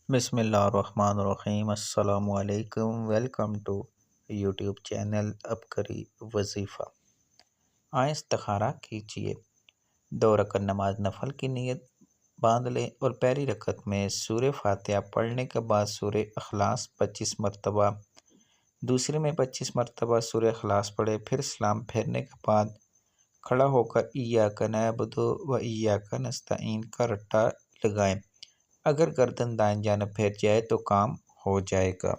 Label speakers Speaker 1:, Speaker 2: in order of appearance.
Speaker 1: بسم اللہ الرحمن الرحیم۔ السلام علیکم، ویلکم ٹو یوٹیوب چینل عبقری وظیفہ۔ آئیں استخارہ کیجئے۔ 2 رکعت نماز نفل کی نیت باندھ لیں اور پہلی رکعت میں سورہ فاتحہ پڑھنے کے بعد سورہ اخلاص 25 مرتبہ، دوسری میں 25 مرتبہ سورہ اخلاص پڑھیں، پھر سلام پھیرنے کے بعد کھڑا ہو کر ایاک نعبد و ایاک نستعین کا رٹا لگائیں۔ اگر گردن دائیں جانب پھیر جائے تو کام ہو جائے گا۔